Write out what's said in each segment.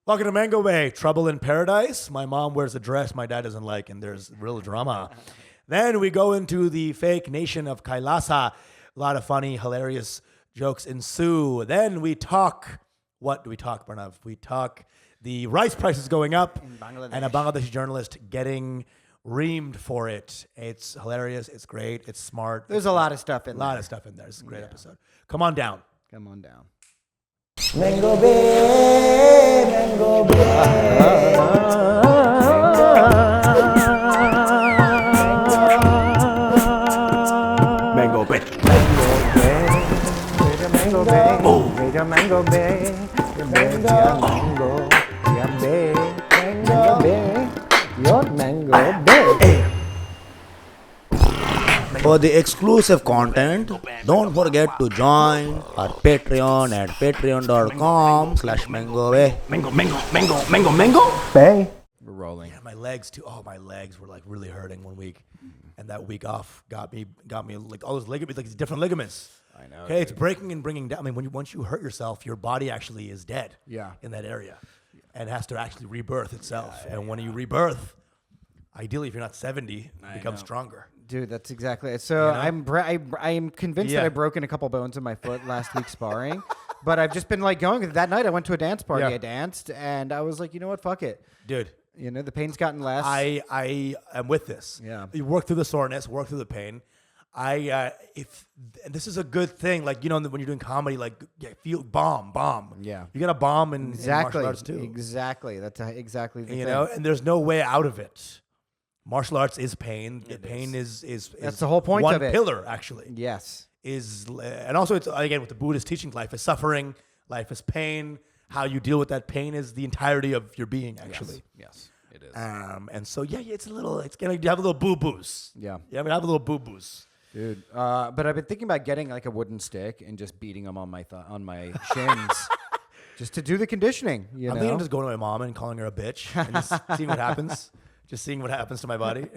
Welcome to Mango Bay, Trouble in Paradise. My mom wears a dress my dad doesn't like, and there's real drama. Then we go into the fake nation of Kailasa. A lot of funny, hilarious jokes ensue. Then we talk. What do we talk, Pranav? We talk the rice prices going up and a Bangladeshi journalist getting reamed for it. It's hilarious. It's great. It's smart. There's a lot of stuff in there. A lot of stuff in there. It's a great episode. Come on down. Come on down. Mango Bay, Mango Bay. Mango Bay. Mango Bay, Mango Bay, Mango Bay, Mango Bay, your Mango Bay. For the exclusive content, don't forget to join our Patreon at patreon.com/mangobay. Bay. We're rolling. Yeah, my legs too. Oh, my legs were like really hurting one week, and that week off got me like all those ligaments, like these different ligaments. I know. Okay, it's breaking and bringing down. I mean, once you hurt yourself, your body actually is dead. Yeah. In that area, and has to actually rebirth itself. And when you rebirth, ideally, if you're not 70, it becomes stronger. Dude, that's exactly it. So I'm convinced that I've broken a couple bones in my foot last week sparring, but I've just been like going. That night I went to a dance party. I danced, and I was like, you know what, fuck it, Dude. You know, the pain's gotten less. I am with this. Yeah. You work through the soreness, work through the pain. And this is a good thing. Like, you know, when you're doing comedy, like feel bomb. Yeah. You got to bomb in martial arts too. Exactly. That's exactly the thing. You know, and there's no way out of it. Martial arts is pain. Pain is That's the whole point one of it. pillar, actually. Yes. And also it's again with the Buddhist teaching, life is suffering, life is pain. How you deal with that pain is the entirety of your being, actually. Yes, it is. And so it's gonna have a little boo boos. Yeah. Yeah, I'm gonna have a little boo boos. Dude, but I've been thinking about getting like a wooden stick and just beating them on my shins, just to do the conditioning. I'm thinking of just going to my mom and calling her a bitch and just seeing what happens. Just seeing what happens to my body.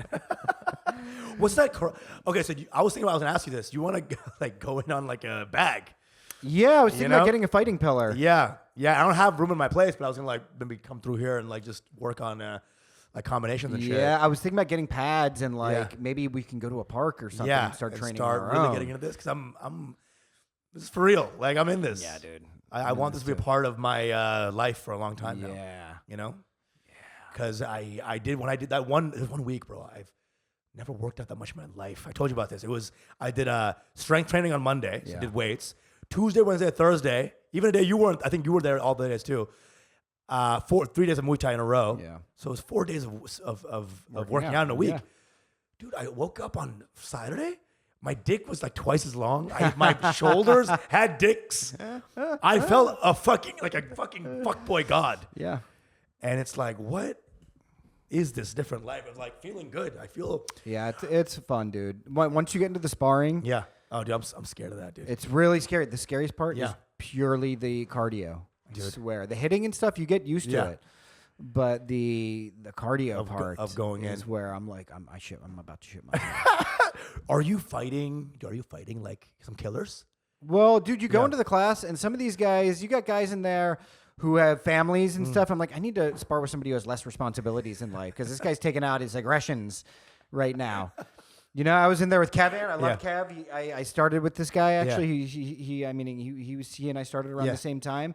What's that? Okay, so I was thinking about. I was gonna ask you this. You want to like go in on like a bag? Yeah, I was thinking about getting a fighting pillar. Yeah. I don't have room in my place, but I was gonna like maybe come through here and like just work on like combinations and shit. Yeah, I was thinking about getting pads and like maybe we can go to a park or something and start training. Start really getting into this because I'm. This is for real. Like I'm in this. Yeah, dude. I want this to be a part of my life for a long time now. Yeah. You know. Because I did that one week, bro. I've never worked out that much in my life. I told you about this. I did strength training on Monday. So I did weights. Tuesday, Wednesday, Thursday. Even a day you weren't. I think you were there all the days too. 3 days of Muay Thai in a row. Yeah. So it was 4 days of working out in a week. Yeah. Dude, I woke up on Saturday. My dick was like twice as long. My shoulders had dicks. I felt a fucking fuckboy god. Yeah. And it's like, what is this different life? It's like feeling good. I feel. Yeah, it's fun, dude. Once you get into the sparring. Yeah. Oh, dude, I'm scared of that, dude. It's really scary. The scariest part is purely the cardio. I swear. The hitting and stuff, you get used to it. But the cardio part of going is in where I'm like, I'm about to shit myself. Are you fighting like some killers? Well, dude, you go into the class and some of these guys, you got guys in there who have families and stuff. I'm like, I need to spar with somebody who has less responsibilities in life because this guy's taking out his aggressions right now. You know, I was in there with Kevin. I love Kev. I started with this guy actually. He and I started around the same time.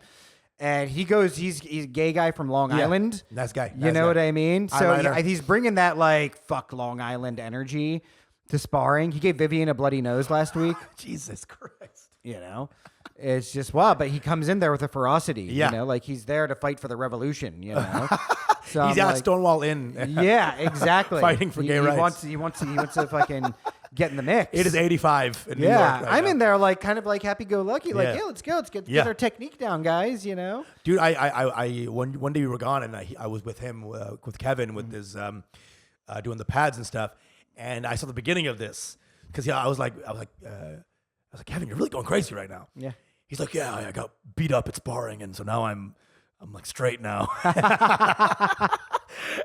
And he's a gay guy from Long Island. Nice guy. You know what I mean? So he's bringing that like fuck Long Island energy to sparring. He gave Vivian a bloody nose last week. Jesus Christ. You know, it's just wow. But he comes in there with a ferocity. Yeah. You know, like he's there to fight for the revolution. You know, so he's out Stonewall Inn. Yeah, exactly. Fighting for gay rights. He wants to fucking get in the mix. It is 85 in New Yeah, York right I'm now. in there like kind of like happy-go-lucky, like Yeah. let's get our technique down, guys. You know, Dude, I one day we were gone and I was with him with Kevin with his doing the pads and stuff, and I saw the beginning of this because I was like Kevin, you're really going crazy right now. Yeah. He's like, yeah, I got beat up at sparring, and so now I'm like straight now.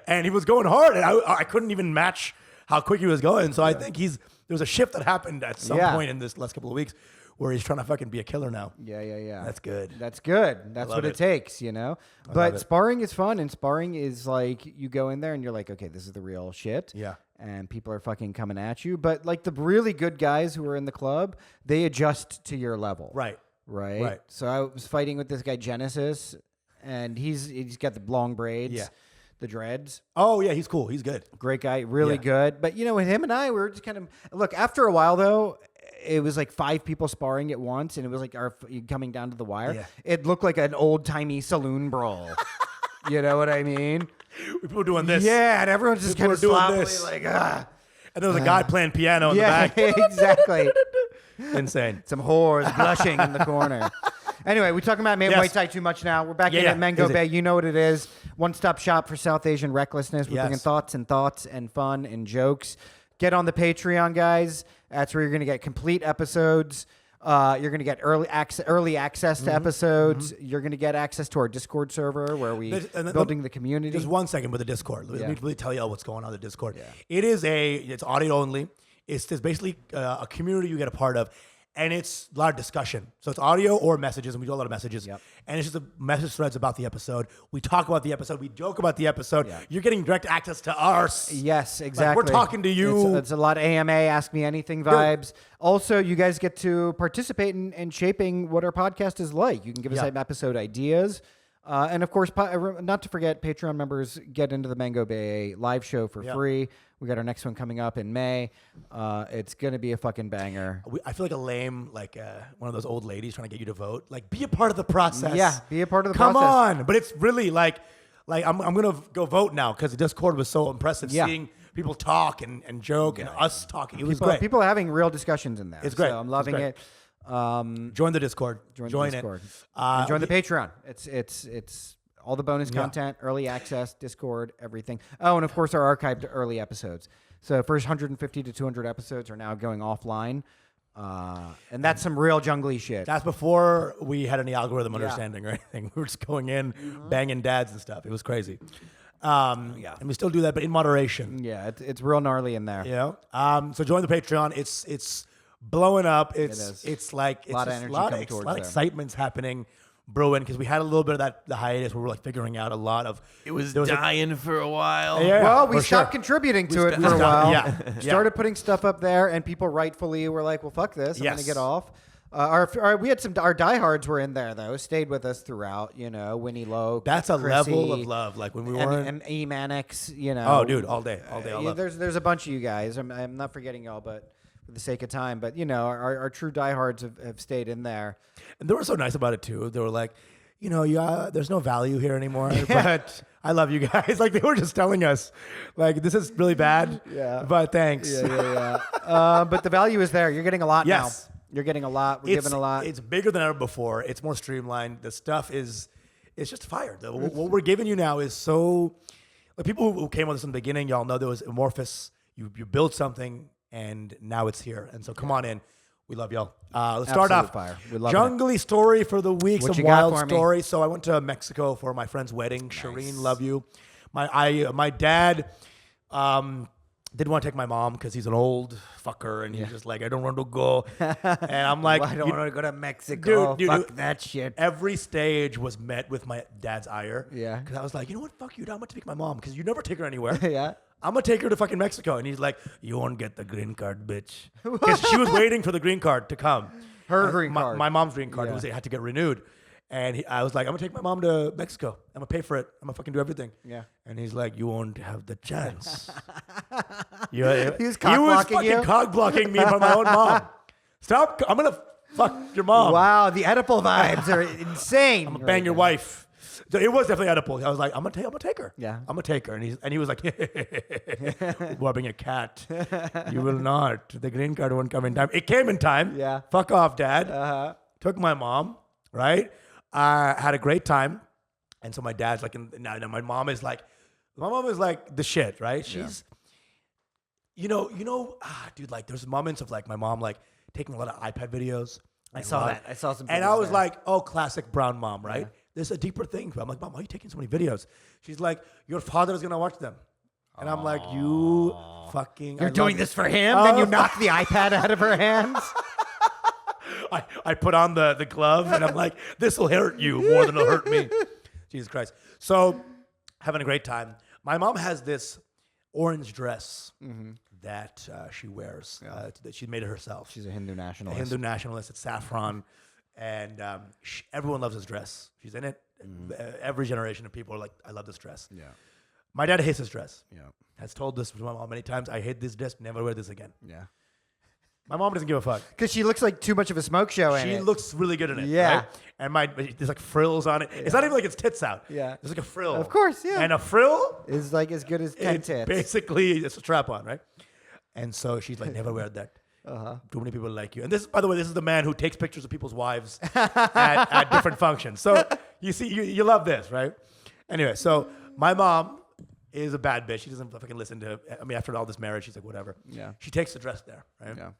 And he was going hard, and I couldn't even match how quick he was going. So I think there was a shift that happened at some point in this last couple of weeks where he's trying to fucking be a killer now. Yeah. That's good. That's good. That's love what it it. takes, you know? love But it. sparring is fun, and sparring is like you go in there and you're like, okay, this is the real shit. Yeah. And people are fucking coming at you. But like the really good guys who are in the club, they adjust to your level. Right. Right. So I was fighting with this guy Genesis, and he's got the long braids. Yeah. The dreads. Oh yeah, he's cool. He's good. Great guy, really Yeah. good. But you know, with him and I, we were just kind of look. After a while, though, it was like 5 people sparring at once, and it was like our coming down to the wire. Yeah. It looked like an old timey saloon brawl. You know what I mean? People doing this. Yeah, and everyone's just People kind of are doing sloppily this. like, ah. And there was a guy playing piano in Yeah, the back. exactly. Insane. Some whores blushing in the corner. Anyway, we're talking about Yes. Muay Thai too much now. We're back in at Mango Easy. Bay. You know what it is. One-stop shop for South Asian recklessness. We're Yes. bringing thoughts and fun and jokes. Get on the Patreon, guys. That's where you're going to get complete episodes. You're going to get early access to episodes. You're going to get access to our Discord server where we building the community. Just 1 second with the Discord. Let me really tell you all what's going on in the Discord. It's audio only. It's basically a community you get a part of. And it's a lot of discussion. So it's audio or messages, and we do a lot of messages. Yep. And it's just a message threads about the episode. We talk about the episode. We joke about the episode. Yeah. You're getting direct access to ours. Yes, exactly. Like we're talking to you. It's a lot of AMA, Ask Me Anything vibes. Also, you guys get to participate in shaping what our podcast is like. You can give us some episode ideas. And of course, not to forget, Patreon members get into the Mango Bay live show for free. We got our next one coming up in May. It's going to be a fucking banger. I feel like a lame, one of those old ladies trying to get you to vote. Like, be a part of the process. Yeah, be a part of the process. process. Come on. But it's really I'm going to go vote now because the Discord was so impressive seeing people talk and joke and us talking. It was great. People are having real discussions in there. It's great. So I'm loving it. Join the Discord. Join the it. Discord. And join the Patreon. It's all the bonus content, early access, Discord, everything. Oh, and of course our archived early episodes. So first 150 to 200 episodes are now going offline. And that's some real jungly shit. That's before we had any algorithm understanding or anything. We were just going in, banging dads and stuff. It was crazy. And we still do that, but in moderation. Yeah, it's real gnarly in there. So join the Patreon. It's blowing up. is. It's like A lot of energy coming towards a lot there. of excitement's happening brewing because we had a little bit of the hiatus where we're figuring out a lot of It was dying for a while. Well, we for stopped sure. contributing to it We for a stopped- while. yeah. Started putting stuff up there, and people rightfully were like, "Well, fuck this. I'm gonna get off." We had our diehards were in there though, stayed with us throughout. You know, Winnie Lowe. That's a Chrissy, level of love. Like when we weren't. and E Mannix. You know. Oh, dude, all day, all love. There's a bunch of you guys. I'm not forgetting y'all, but for the sake of time. But you know, our true diehards have stayed in there. And they were so nice about it too. They were like, there's no value here anymore, but I love you guys. Like they were just telling us, like this is really bad. But thanks. But the value is there. You're getting a lot now. You're getting a lot. We're giving a lot. It's bigger than ever before. It's more streamlined. The stuff it's just fire. What we're giving you now is so. Like people who came with us in the beginning, y'all know there was amorphous. You built something, and now it's here. And so come on in. We love y'all. Let's start off. Fire. We love Jungly story for the week. What Some you got wild for me? story. So I went to Mexico for my friend's wedding. Shireen, love you. My dad didn't want to take my mom because he's an old fucker and he's just like, I don't want to go. And I'm like, I don't want to go to Mexico. Dude, Fuck that shit. Every stage was met with my dad's ire. Yeah. Because I was like, you know what? Fuck you. I'm going to take my mom because you never take her anywhere. Yeah. I'm going to take her to fucking Mexico. And he's like, you won't get the green card, bitch. Because she was waiting for the green card to come. Her green card. My mom's green card. Yeah. It had to get renewed. And I was like, I'm going to take my mom to Mexico. I'm going to pay for it. I'm going to fucking do everything. Yeah. And he's like, you won't have the chance. He was He was cock-blocking fucking you? cock-blocking me by my own mom. Stop. I'm going to fuck your mom. Wow, the Oedipal vibes are insane. I'm gonna bang your wife. So it was definitely Oedipal. I was like, I'm gonna take her. Yeah. I'm gonna take her. And he was like, rubbing a cat. You will not. The green card won't come in time. It came in time. Yeah. Fuck off, Dad. Took my mom. Right. Had a great time. And so my dad's like, now my mom is like the shit. Right. She's, dude. Like there's moments of like my mom like taking a lot of iPad videos. I saw that. I saw some. And I was there. like, oh, classic brown mom, right? Yeah. There's a deeper thing. I'm like, Mom, why are you taking so many videos? She's like, your father is going to watch them. And I'm like, you fucking... You're doing this for him? Then you knock the iPad out of her hands? I put on the glove and I'm like, this will hurt you more than it'll hurt me. Jesus Christ. So having a great time. My mom has this orange dress that she wears. That she made it herself. She's a Hindu nationalist. A Hindu nationalist. It's saffron. And everyone loves this dress. She's in it. Every generation of people are like, I love this dress. Yeah. My dad hates this dress. Yeah. Has told this to my mom many times. I hate this dress. Never wear this again. Yeah. My mom doesn't give a fuck. Because she looks like too much of a smoke show in it. She looks really good in it. Yeah. Right? And there's like frills on it. It's not even like it's tits out. Yeah. There's like a frill. Of course, yeah. And a frill is like as good as 10 it's tits. basically it's a strap on, right? And so she's like, never wear that. Too many people like you. And this, by the way, this is the man who takes pictures of people's wives at different functions. So you see, you love this, right? Anyway, so my mom is a bad bitch. She doesn't fucking listen to. I mean, after all this marriage, she's like, whatever. Yeah. She takes the dress there, right? Yeah.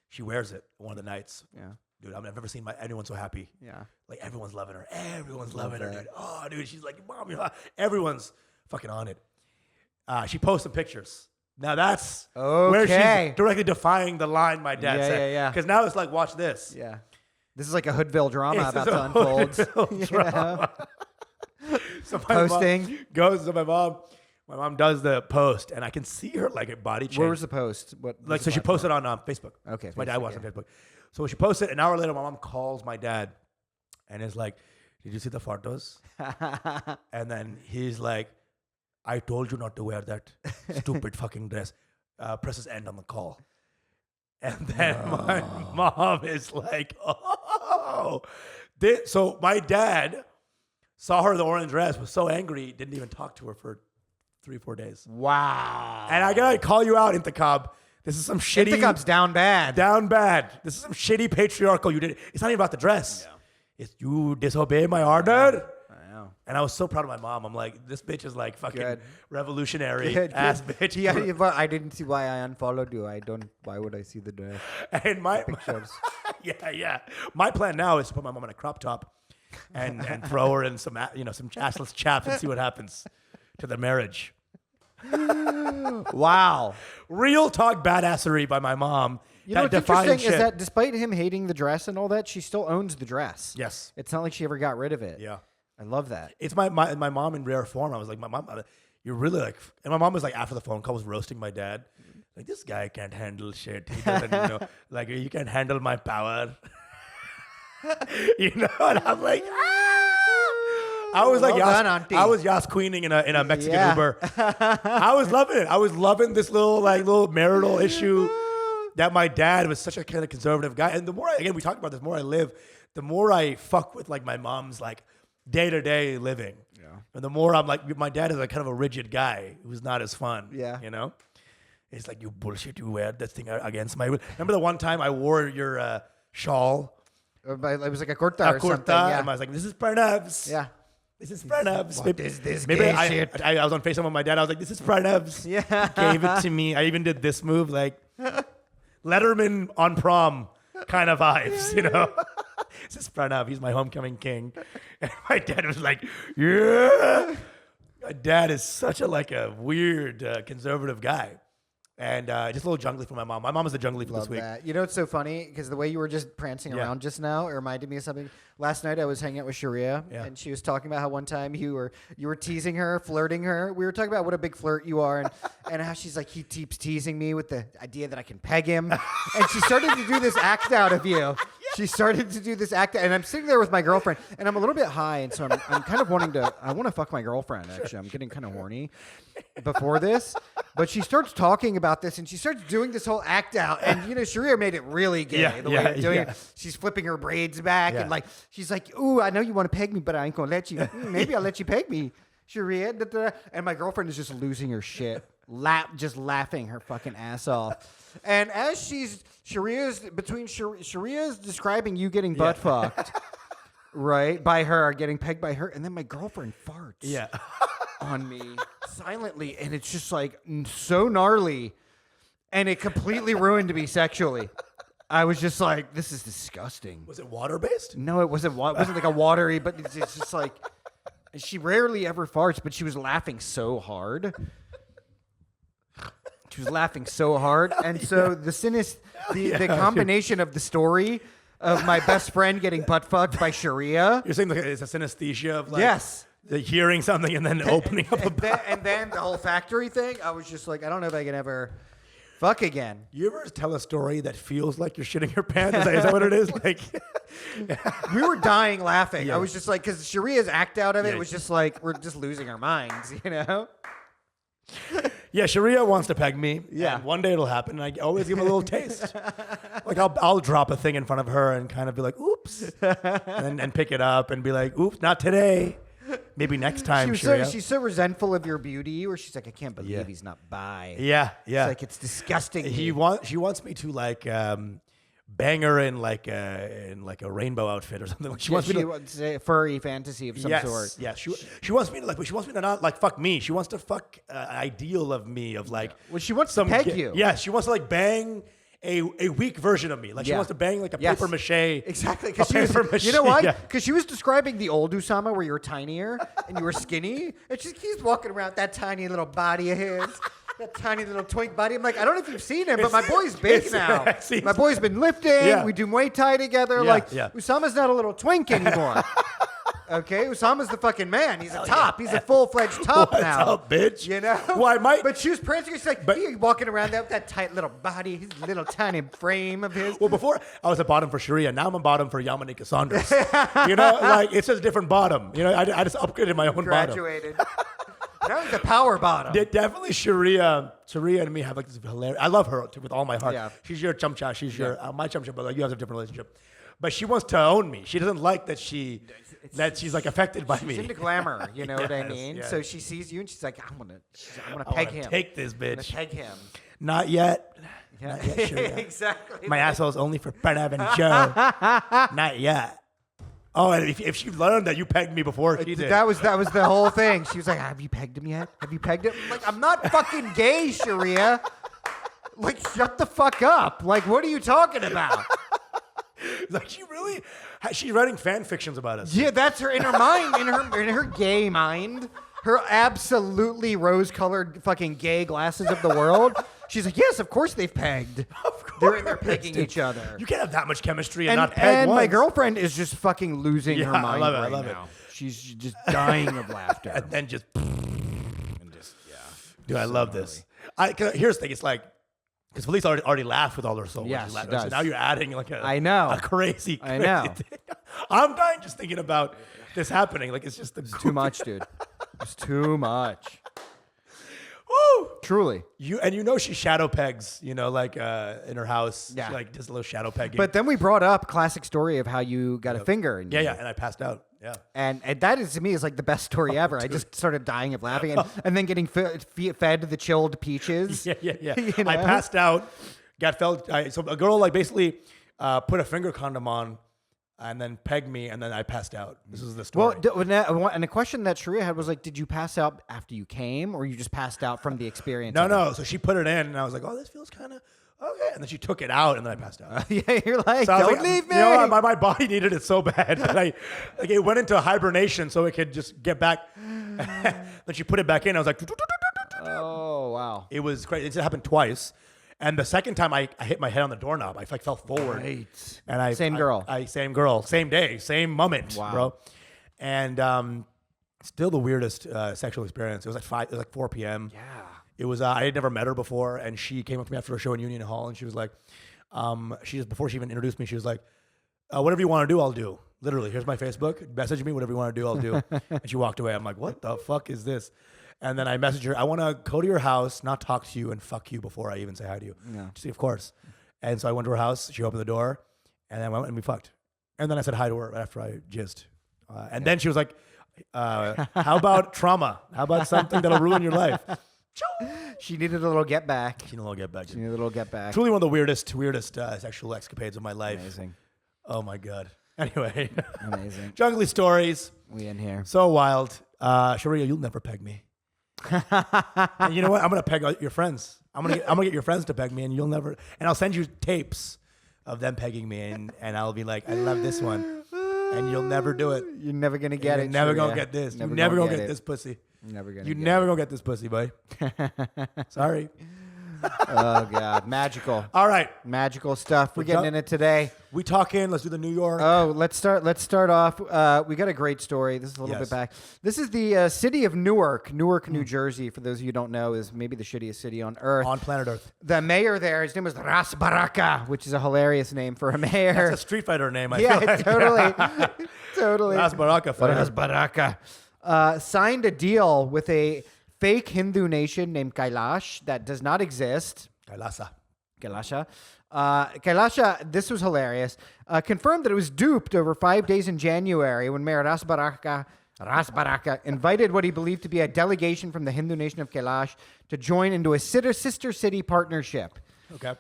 She wears it one of the nights. Yeah. Dude, I've never seen anyone so happy. Yeah. Like everyone's loving her. Everyone's loving her, dude. Oh, dude, she's like, mom, everyone's fucking on it. She posts some pictures. Now that's where she's directly defying the line my dad said. Yeah. Because now it's like, watch this. Yeah. This is like a Hoodville drama It's about a to unfold. Hoodville drama. So my Posting. mom goes to my mom does the post, and I can see her like a body change. Where was the post? What? Like, so she posted on Facebook. Okay. My dad Facebook, watched on Facebook. So she posted, an hour later, my mom calls my dad and is like, did you see the photos? And then he's like, I told you not to wear that stupid fucking dress. Presses end on the call. And then my mom is like, oh. So my dad saw her in the orange dress, was so angry, didn't even talk to her for 3-4 days. Wow. And I gotta call you out, Intikab. This is some shitty. Intikab's down bad. Down bad. This is some shitty patriarchal you did. It's not even about the dress. Yeah. It's you disobey my order. I know. And I was so proud of my mom. I'm like, this bitch is like fucking Good. revolutionary Good. ass bitch. Yeah, but I didn't see why I unfollowed you. Why would I see the dress? And my Pictures. yeah. My plan now is to put my mom in a crop top and throw her in some assless chaps and see what happens to the marriage. Wow. Real talk badassery by my mom. You know what's interesting is that despite him hating the dress and all that, she still owns the dress. Yes. It's not like she ever got rid of it. Yeah. I love that. It's my mom in rare form. I was like, my mom, you're really like, and my mom was like, after the phone call, was roasting my dad. Like, this guy can't handle shit. He doesn't, like, you can't handle my power. And I'm like, I was like, I was Yas queening in a Mexican Uber. I was loving it. I was loving this little marital issue that my dad was such a kind of conservative guy. And the more, we talked about this, the more I live, the more I fuck with like my mom's like day-to-day living. Yeah. And the more I'm like, my dad is like kind of a rigid guy who's not as fun. Yeah. It's like, you bullshit, you wear that thing against my will. Remember the one time I wore your shawl? It was like a kurta or something. Yeah. And I was like, this is Pranav's. Yeah. This is Pranav's. What is this Maybe gay shit? I was on FaceTime with my dad. I was like, this is Pranav's. Yeah. He gave it to me. I even did this move, like Letterman on prom kind of vibes, This is Pranav. He's my homecoming king. And my dad was like, yeah. My dad is such a weird conservative guy. And just a little jungly for my mom. My mom is the jungly for Love this week. that. You know what's so funny? Because the way you were just prancing around just now, it reminded me of something. Last night I was hanging out with Sharia, and she was talking about how one time you were teasing her, flirting her. We were talking about what a big flirt you are, and how she's like, he keeps teasing me with the idea that I can peg him. And she started to do this act out of you. She started to do this act, and I'm sitting there with my girlfriend, and I'm a little bit high, and so I'm kind of I want to fuck my girlfriend, actually. I'm getting kind of horny before this. But she starts talking about this, and she starts doing this whole act out, and, Sharia made it really gay, the way you're doing it. She's flipping her braids back, and, like, she's like, ooh, I know you want to peg me, but I ain't going to let you. Maybe I'll let you peg me, Sharia. Da, da. And my girlfriend is just losing her shit, just laughing her fucking ass off. And as Sharia's describing you getting butt fucked, right, by her, getting pegged by her, and then my girlfriend farts. Yeah. On me silently, and it's just like so gnarly, and it completely ruined me sexually. I was just like, this is disgusting. Was it water-based? No, it wasn't. It wasn't like a watery, but it's just like, she rarely ever farts, but she was laughing so hard. She was laughing so hard, and so the combination of the story of my best friend getting butt fucked by Sharia. You're saying like it's a synesthesia of like Yes. the hearing something and then opening up a And then the whole factory thing, I was just like, I don't know if I can ever fuck again. You ever tell a story that feels like you're shitting your pants? Is that what it is? Like, We were dying laughing. Yeah. I was just like, because Sharia's act out of it Yeah. was just like, we're just losing our minds, you know? yeah, Sharia wants to peg me. Yeah. And one day it'll happen, and I always give him a little taste. Like I'll drop a thing in front of her and kind of be like, "Oops," and pick it up and be like, "Oops, not today. Maybe next time." Sharia. She's so resentful of your beauty, where she's like, I can't believe Yeah. he's not bi. Yeah, yeah. It's like, it's disgusting. She wants me to like bang her in like a rainbow outfit or something. Like she wants me to. wants a furry fantasy of some sort. Yes. She wants me to like, but she wants me to not like fuck me. She wants to fuck an ideal of me of like. Well, she wants to peg you. Yeah, she wants to like bang a weak version of me. Like she Yeah. wants to bang like a Yes. paper mache. Exactly. A paper mache. You know why? Yeah. Because she was describing the old Usama where you were tinier and you were skinny. And she keeps walking around that tiny little body of his. That tiny little twink body. I'm like, I don't know if you've seen him, but my boy's big now. My boy's been lifting. Yeah. We do Muay Thai together. Yeah, Like, yeah. Usama's not a little twink anymore. Okay? Usama's the fucking man. He's a top. He's a full-fledged top What's now. up, bitch? You know? Well, I might. But she was prancing. She's like, he walking around there with that tight little body, his little tiny frame of his. Well, before I was a bottom for Sharia, now I'm a bottom for Yamanika Saunders. You know, like it's just a different bottom. You know, I just upgraded my own bottom. Graduated. Now he's a power bottom. Definitely Sharia and me have like this hilarious. I love her with all my heart. Yeah. She's your chumcha. She's your my chumcha, but like you have a different relationship. But she wants to own me. She doesn't like that she's like affected by me. She's into glamour, you know what I Yes, mean? yes. So she sees you and she's like, I'm gonna I peg wanna him. Take this I'm gonna bitch. peg him. Not yet. Yeah. Not yet, Sharia. Exactly. My asshole's only for Pranav and Joe. Not yet. Oh, and if she learned that you pegged me before she did. That was the whole thing. She was like, have you pegged him yet? Have you pegged him? I'm like, I'm not fucking gay, Sharia. Like, shut the fuck up. Like, what are you talking about? Like she's writing fan fictions about us. Yeah, that's her in her mind, in her gay mind, her absolutely rose-colored fucking gay glasses of the world. She's like, yes, of course they've pegged. Of course. They're pegging each other. You can't have that much chemistry and not peg and my once. girlfriend is just fucking losing her Yeah, I mind love it, I right love it. now. She's just dying of laughter. And then just dude, I love this. 'Cause here's the thing, it's like because Felice already laughed with all her soul. Yes, She laughed. she does. So now you're adding like I know. a crazy I know. thing. I'm dying just thinking about this happening. Like it's just Too much, dude. It's too much. Woo! Truly. You know she shadow pegs, you know, like in her house. Yeah. She like does a little shadow pegging. But then we brought up classic story of how you got a finger. In you. yeah, and I passed out. Yeah. And that is to me is like the best story ever. I just started dying of laughing and then getting fed the chilled peaches. Yeah. You I know? passed out, so a girl like basically put a finger condom on and then pegged me and then I passed out. This is the story. Well, and a question that Sharia had was like, did you pass out after you came or you just passed out from the experience? of it? No. So she put it in and I was like, oh, this feels kind of okay. And then she took it out and then I passed out. Yeah, you're like, So I was don't like, leave me. You know, my body needed it so bad that it went into hibernation so it could just get back. Then she put it back in. I was like, Oh, wow. it was crazy. It happened twice. And the second time I hit my head on the doorknob, I like fell forward. Right. And Same girl. Same girl, same day, same moment, Wow. bro. And still the weirdest sexual experience. It was like 4 p.m. Yeah. It was I had never met her before, and she came up to me after a show in Union Hall, and she was like, before she even introduced me, she was like, whatever you want to do, I'll do. Literally, here's my Facebook. Message me whatever you want to do, I'll do. And she walked away. I'm like, what the fuck is this? And then I messaged her, I want to go to your house, not talk to you, and fuck you before I even say hi to you. Yeah. She said, of course. And so I went to her house. She opened the door, and then I went and we fucked. And then I said hi to her right after I jizzed. And then she was like, how about trauma? How about something that'll ruin your life? She needed a little get back. She will get back. She needed a little get back. Truly one of the weirdest sexual escapades of my life. Amazing. Oh my God. Anyway. Amazing. Jungly stories. We in here. So wild. Sharia, you'll never peg me. And you know what? I'm gonna peg your friends. I'm gonna get your friends to peg me, and you'll never. And I'll send you tapes of them pegging me, and I'll be like, I love this one, and you'll never do it. You're never gonna get it. You're never Sharia. gonna get this. Never You're never gonna gonna get get it. this pussy. Never gonna. You're get never it. gonna get this pussy, boy. Sorry. Oh God, magical. All right. Magical stuff. We're getting in it today. We talking. Let's do the New York. Oh, let's start off. We got a great story. This is a little bit back. This is the city of Newark, New Jersey. For those of you who don't know, is maybe the shittiest city on earth. On planet Earth. The mayor there, his name was Ras Baraka, which is a hilarious name for a mayor. That's a Street Fighter name, I feel like. Totally. Ras Baraka fighter. Ras Baraka signed a deal with a fake Hindu nation named Kailash that does not exist. Kailasa. Kailasa, this was hilarious, confirmed that it was duped over 5 days in January when Mayor Ras Baraka invited what he believed to be a delegation from the Hindu nation of Kailash to join into a sister city partnership. Okay.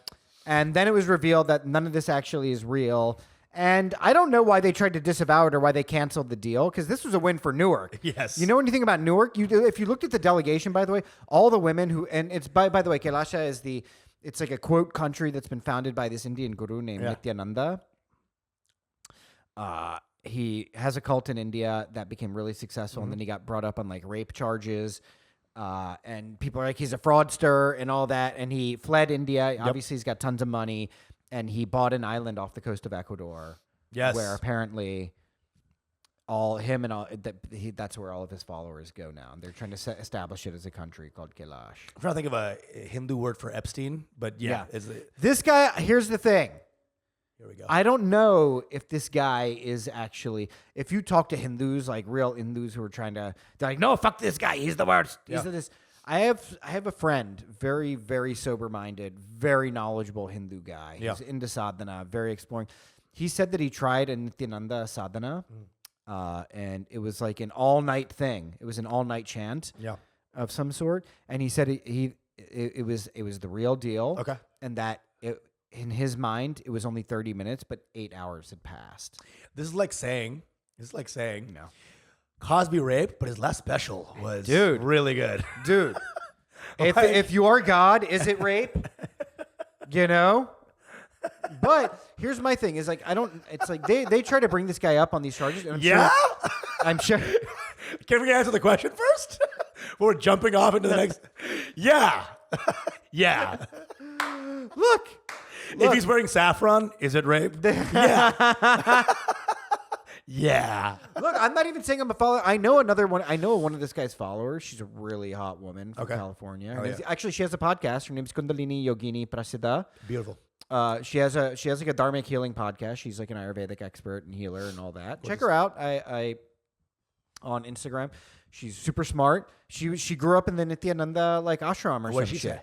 And then it was revealed that none of this actually is real. And I don't know why they tried to disavow it or why they canceled the deal, because this was a win for Newark. Yes. You know anything about Newark? If you looked at the delegation, by the way, all the women who, and it's by the way, Kailasa is it's like a quote country that's been founded by this Indian guru named Nityananda. He has a cult in India that became really successful, and then he got brought up on like rape charges. And people are like, he's a fraudster and all that. And he fled India. Obviously, he's got tons of money. And he bought an island off the coast of Ecuador. Yes. Where apparently that's where all of his followers go now. They're trying to establish it as a country called Kailash. I'm trying to think of a Hindu word for Epstein, but yeah. This guy, here's the thing. Here we go. I don't know if this guy is actually, if you talk to Hindus, like real Hindus who are they're like, no, fuck this guy. He's the worst. He's this. I have a friend, very, very sober-minded, very knowledgeable Hindu guy. He's into sadhana, very exploring. He said that he tried a Nityananda sadhana, and it was like an all-night thing. It was an all-night chant of some sort. And he said it was the real deal. Okay. And that in his mind, it was only 30 minutes, but 8 hours had passed. This is like saying, Cosby raped, but his last special was really good. Dude, if you are God, is it rape? You know? But here's my thing, is like, it's like they try to bring this guy up on these charges. And I'm sure. Can we answer the question first? We're jumping off into the next. Yeah. Yeah. Look. If he's wearing saffron, is it rape? Yeah. Yeah. Look, I'm not even saying I'm a follower. I know one of this guy's followers. She's a really hot woman from California. Actually, she has a podcast. Her name's Kundalini Yogini Prasiddha. Beautiful. She has like a dharmic healing podcast. She's like an Ayurvedic expert and healer and all that. Check her out. I on Instagram. She's super smart. She grew up in the Nityananda like ashram or What did some she shit. say?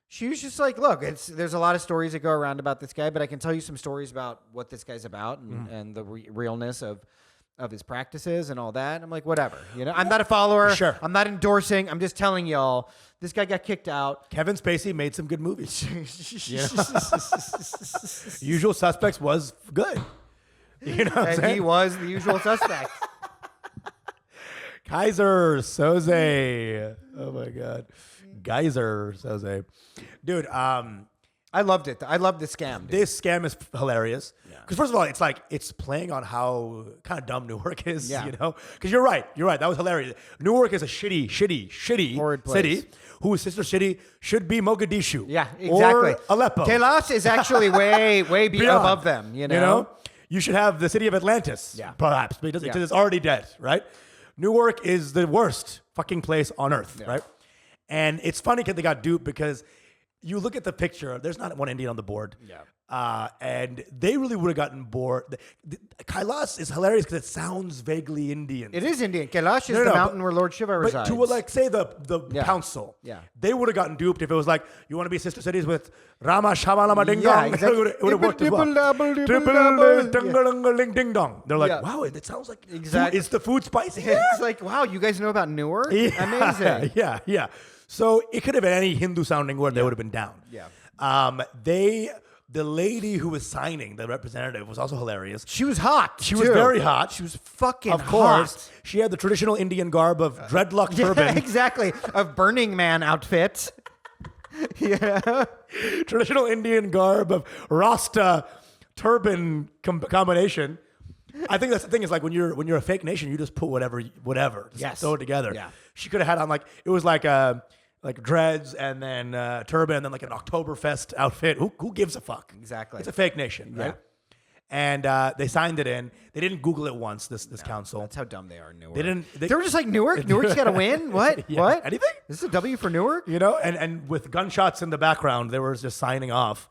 She was just like, look, there's a lot of stories that go around about this guy, but I can tell you some stories about what this guy's about and the realness of his practices and all that. And I'm like, whatever. You know, I'm not a follower. Sure. I'm not endorsing. I'm just telling y'all, this guy got kicked out. Kevin Spacey made some good movies. Usual Suspects was good. You know what I'm saying? He was the usual suspect. Kaiser Soze. Oh my God. Geyser Soze. Dude, I loved it. I loved the scam. Dude. This scam is hilarious. Because first of all, it's like, it's playing on how kind of dumb Newark is, you know? Because you're right. That was hilarious. Newark is a shitty horrid place. city whose sister city should be Mogadishu. Yeah, exactly. Or Aleppo. Kailash is actually way above them, you know? You should have the city of Atlantis, perhaps, because it's already dead, right? Newark is the worst fucking place on earth, right? And it's funny because they got duped because you look at the picture, there's not one Indian on the board. And they really would have gotten bored. Kailash is hilarious because it sounds vaguely Indian. It is Indian. Kailash is the mountain where Lord Shiva resides. But to like say the council, they would have gotten duped if it was like, you want to be sister cities with Rama Shama Lama Ding Dong. Exactly. It would have worked as well. Triple ding dong. They're like, wow, it sounds like is the food spicy? It's like, wow, you guys know about Newark? Amazing. Yeah. So it could have been any Hindu sounding word. They would have been down. The lady who was signing, the representative, was also hilarious. She was hot. She was very hot. She was fucking Of course. hot. She had the traditional Indian garb of dreadlock turban. Exactly. Of Burning Man outfit. Traditional Indian garb of Rasta turban combination. I think that's the thing is like when you're a fake nation, you just put whatever, just throw it together. Yeah. She could have had on like, it was like a like dreads and then turban and then like an Oktoberfest outfit. Who gives a fuck? Exactly. It's a fake nation, right? And they signed it in. They didn't Google it once. This council. That's how dumb they are in Newark. They didn't. They were just like Newark. Newark's got to win. What? Yeah, What? anything? This is a W for Newark. You know, and with gunshots in the background, they were just signing off.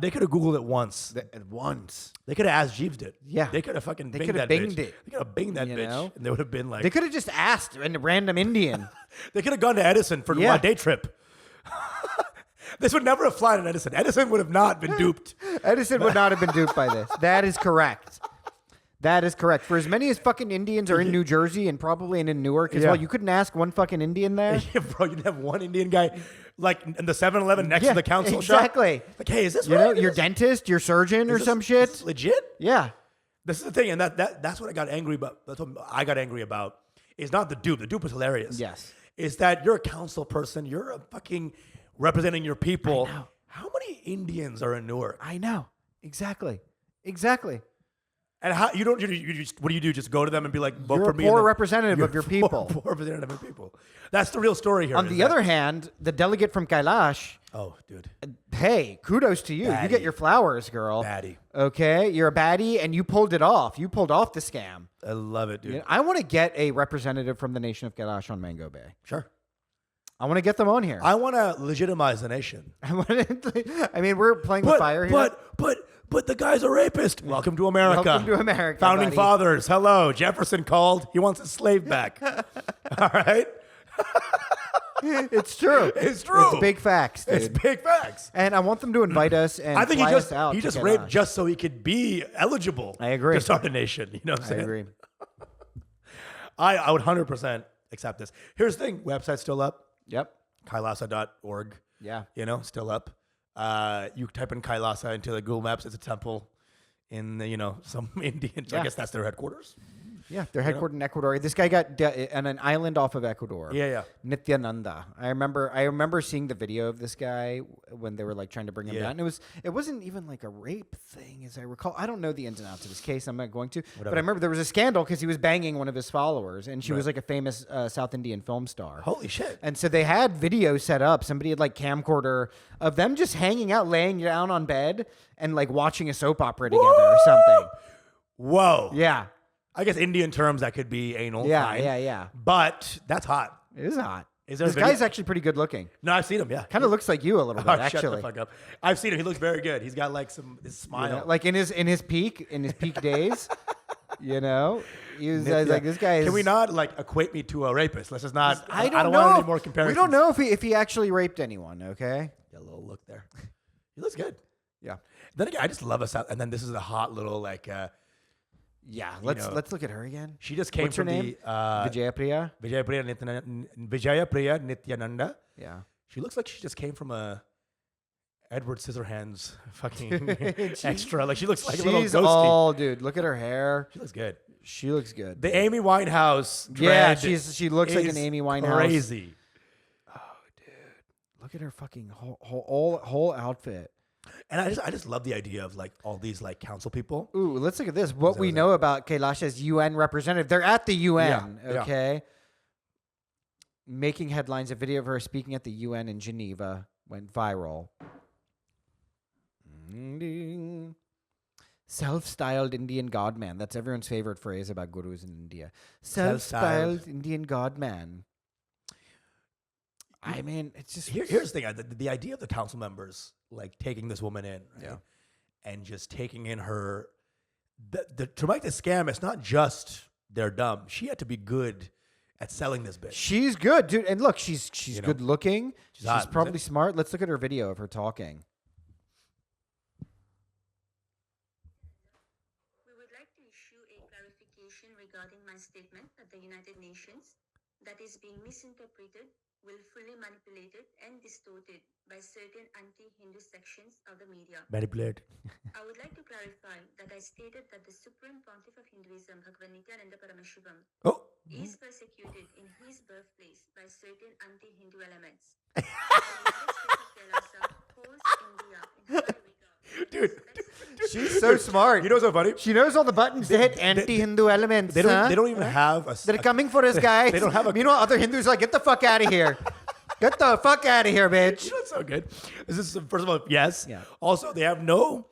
They could have Googled it once. Once. They could have asked Jeeves it. Yeah. They could have fucking binged could that have binged bitch. it. They could have binged that You bitch. know? And they would have been like. They could have just asked a random Indian. They could have gone to Edison for Yeah. a day trip. This would never have flown in Edison. Edison would have not been duped. Edison would not have been duped by this. That is correct. That is correct. For as many as fucking Indians are in New Jersey and probably in Newark as Yeah. well, you couldn't ask one fucking Indian there. Yeah, bro, you'd have one Indian guy like in the 7-Eleven next to the council exactly. shop. Like, hey, is this You right? know, Is your this- dentist, your surgeon, or is some this- shit. is this legit? Yeah. This is the thing, and that's what I got angry about. That's what I got angry about. Is not the dupe. The dupe was hilarious. Yes. Is that you're a council person. You're a fucking representing your people. I know. How many Indians are in Newark? I know. Exactly. Exactly. And how you don't? You just, what do you do? Just go to them and be like, vote You're for a me. poor and then- representative you're of your a people. Poor representative of your people. That's the real story here. On is the that- other hand, the delegate from Kailash, oh, dude, hey, kudos to you. You Baddie. get your flowers, girl. baddie. Okay, you're a baddie, and you pulled it off. You pulled off the scam. I love it, dude. You know, I want to get a representative from the nation of Kailash on Mango Bay. Sure. I want to get them on here. I want to legitimize the nation. I mean, we're playing with fire here. But the guy's a rapist. Welcome to America. Welcome to America, Founding buddy. fathers. Hello. Jefferson called. He wants his slave back. All right. It's true. It's true. It's big facts, dude. It's big facts. And I want them to invite us and I think fly us out he to just Kailash. raped just so he could be eligible. I agree. To start a nation. You know what I'm I saying? agree. I would 100% accept this. Here's the thing. Website's still up. Yep. Kailasa.org. Yeah. You know, still up. You type in Kailasa into the Google Maps. It's a temple in the, some Indian. I Yeah. guess that's their headquarters. Yeah, they're headquartered in Ecuador. This guy got on an island off of Ecuador. Yeah. Nityananda. I remember seeing the video of this guy when they were like trying to bring him Yeah. down. It wasn't even like a rape thing, as I recall. I don't know the ins and outs of his case. I'm not going to. But I remember there was a scandal because he was banging one of his followers, and she was like a famous South Indian film star. Holy shit. And so they had video set up. Somebody had like camcorder of them just hanging out, laying down on bed, and like watching a soap opera together or something. Whoa. Yeah. I guess Indian terms that could be anal. Yeah, fine. yeah. But that's hot. It is hot. Is there a This video? guy's actually pretty good looking. No, I've seen him. Yeah. Kind of looks like you a little bit, Oh, actually. shut the fuck up. I've seen him. He looks very good. He's got like his You smile. know, like in his peak days, he was like, this guy is. Can we not like equate me to a rapist? Let's just not. I don't want know. any more comparisons. We don't know if he actually raped anyone. Okay. Yeah, a little look there. He looks good. Yeah. Then again, I just love us. And then this is a hot little like. Yeah. Let's look at her again. She just came What's her from name? the Vijayapriya. Vijayapriya Nityananda. Yeah. She looks like she just came from a Edward Scissorhands fucking extra. Like she looks like a little She's ghosty. all dude. Look at her hair. She looks good. She looks good. The Amy Winehouse. Yeah, dread she looks like an is Amy Winehouse. Crazy. Look at her fucking whole outfit. And I just love the idea of like all these like council people. Ooh, let's look at this. What we know about Kailasha's UN representative. They're at the UN, Yeah, yeah. okay? Making headlines. A video of her speaking at the UN in Geneva went viral. Self-styled Indian godman. That's everyone's favorite phrase about gurus in India. Self-styled Indian godman. I mean, it's just... Here's the thing. The idea of the council members like taking this woman in, right? And just taking in her, to make this scam, it's not just they're dumb. She had to be good at selling this bitch. She's good, dude. And look, she's good looking. She's hot, probably smart. Let's look at her video of her talking. We would like to issue a clarification regarding my statement at the United Nations that is being misinterpreted, willfully manipulated, and distorted by certain anti-Hindu sections of the media. Manipulate. I would like to clarify that I stated that the Supreme Pontiff of Hinduism, Bhagavan Nityananda Paramashivam, Oh. is persecuted in his birthplace by certain anti-Hindu elements. The United States of Kailasa holds India in high regard. Dude. She's so smart. You know what's so funny? She knows all the buttons to hit anti-Hindu elements. They don't even have a. They're coming for us, guys. They don't have a. Meanwhile, other Hindus are like, get the fuck out of here. Get the fuck out of here, bitch. That's so good. This is first of all, yes. Yeah. Also, they have no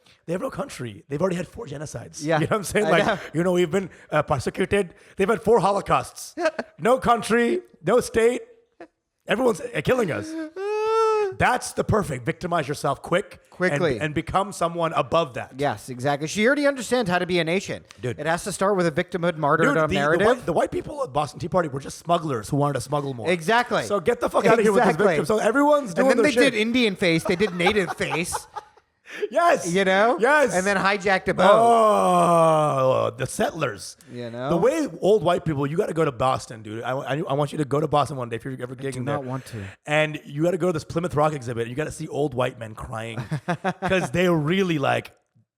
country. They've already had 4 genocides. Yeah. You know what I'm saying? I Like, know. we've been persecuted. They've had 4 Holocausts. No country, no state. Everyone's killing us. That's the perfect. Victimize yourself quickly and become someone above that. Yes, exactly. She already understands how to be a nation. Dude. It has to start with a victimhood martyrdom Dude, narrative. the white people at Boston Tea Party were just smugglers who wanted to smuggle more. Exactly. So get the fuck out of here with this victim. So everyone's doing And then their they shit. did Indian face. They did native face. Yes. You know? Yes. And then hijacked a boat. Oh, the settlers. You know? The way old white people, you got to go to Boston, dude. I want you to go to Boston one day if you're ever gigging do there. not want to. And you got to go to this Plymouth Rock exhibit. You got to see old white men crying because they're really like,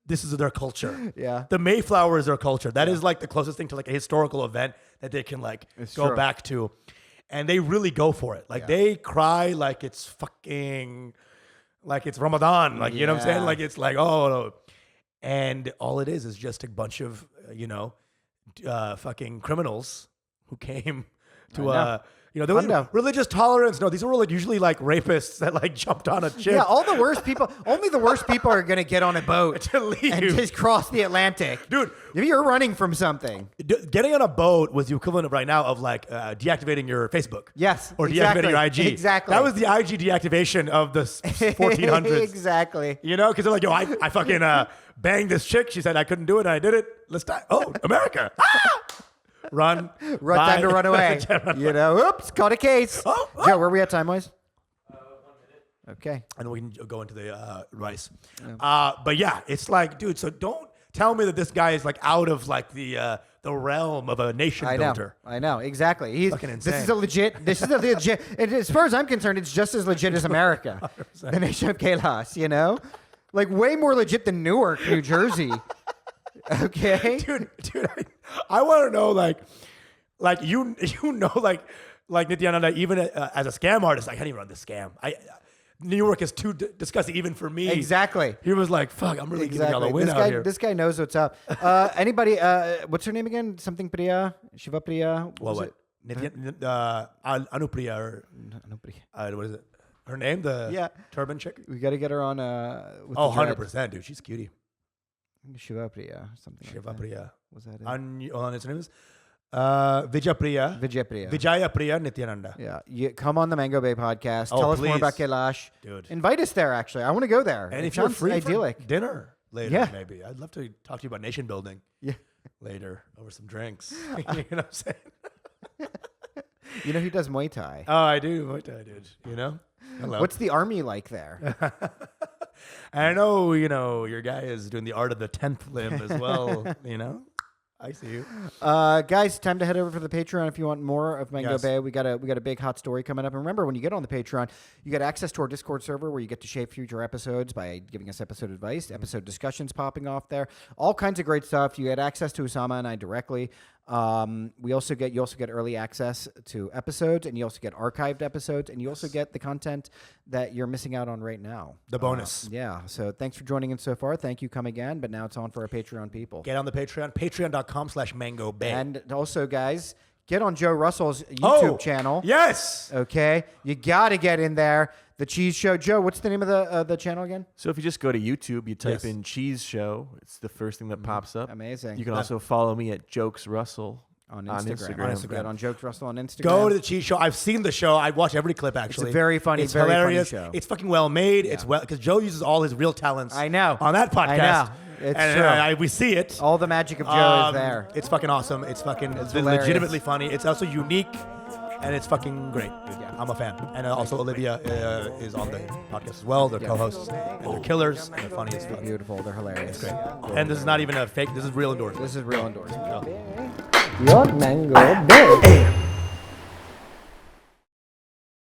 this is their culture. Yeah. The Mayflower is their culture. That is like the closest thing to like a historical event that they can like go true. back to. And they really go for it. Like they cry like it's fucking... Like it's Ramadan, like, you know what I'm saying? Yeah. Like it's like, oh, no. And all it is just a bunch of, fucking criminals who came to, there was Hundo. religious tolerance. No, these were like usually like rapists that like jumped on a chick. Yeah, all the worst people, only the worst people are going to get on a boat to leave. and just cross the Atlantic. Dude. If you're running from something. Getting on a boat was the equivalent of right now of like deactivating your Facebook. Yes, Or exactly. deactivating your IG. Exactly. That was the IG deactivation of the 1400s. Exactly. You know, because they're like, yo, I fucking banged this chick. She said I couldn't do it, and I did it. Let's die. Oh, America. Ah! Run. Time Bye. to run away. You know, oops, caught a case. Oh, oh. Joe, where are we at time-wise? 1 minute. Okay. And then we can go into the rice. But yeah, it's like, dude, so don't tell me that this guy is like out of like the realm of a nation builder. I know, exactly. He's Fucking This insane. is a legit, and as far as I'm concerned, it's just as legit as America. The nation of Kailasa, you know? Like way more legit than Newark, New Jersey. Okay? Dude, I want to know like you know like Nityananda, even as a scam artist, I can't even run this scam. New York is too disgusting even for me. Exactly. He was like, "Fuck, I'm really giving y'all a win out here." This guy knows what's up. Anybody? What's her name again? Something Priya? Shiva Priya? What? Anupriya or what is it? Her name, the turban chick. We got to get her on. With Oh, the dread. 100%, dude. She's cutie. Shiva Priya, something. Shiva like that. Priya. Was that it? His name is Vijay Priya. Vijaya Priya Nityananda. Yeah, come on the Mango Bay podcast. Oh, Tell us more please. about Kailash. Dude. Invite us there. Actually, I want to go there. And It if you're sounds free idyllic. for dinner later, Yeah. maybe I'd love to talk to you about nation building. Yeah. Later over some drinks. You know what I'm saying? You know he does Muay Thai. Oh, I do. Muay Thai, dude. You know? Hello. What's the army like there? I know, your guy is doing the art of the 10th limb as well, I see you. Guys, time to head over for the Patreon if you want more of Mango Yes. Bay. We got a big hot story coming up. And remember, when you get on the Patreon, you get access to our Discord server where you get to shape future episodes by giving us episode advice, episode discussions popping off there, all kinds of great stuff. You get access to Usama and I directly. You also get early access to episodes, and you also get archived episodes, and you also get the content that you're missing out on right now. The bonus. Yeah. So thanks for joining in so far. Thank you. Come again. But now it's on for our Patreon people. Get on the Patreon, patreon.com/Mango Bay. And also, guys, get on Joe Russell's YouTube channel. Yes. Okay, you got to get in there. The Cheese Show. Joe, what's the name of the channel again? So if you just go to YouTube, you type Yes. in Cheese Show. It's the first thing that pops up. Amazing. You can also follow me at Jokes Russell On on Instagram. Instagram. Get on Jokes Russell on Instagram. Go to the Cheese Show. I've seen the show. I watch every clip, actually. a very funny, It's very funny hilarious. show. It's fucking well made. It's well, because Joe uses all his real talents. I know. On that podcast. I know. It's and true. we see it. All the magic of Joe is there. It's fucking awesome. It's fucking hilarious. legitimately funny. It's also unique, and it's fucking great. Dude. Yeah. I'm a fan. And also Olivia is on the podcast as well. They're co-hosts, and they're killers, and they're funny as fuck. Beautiful. They're hilarious. Great. And this is not even a fake. This is real endorsement. This is real endorsement. Your mango bay.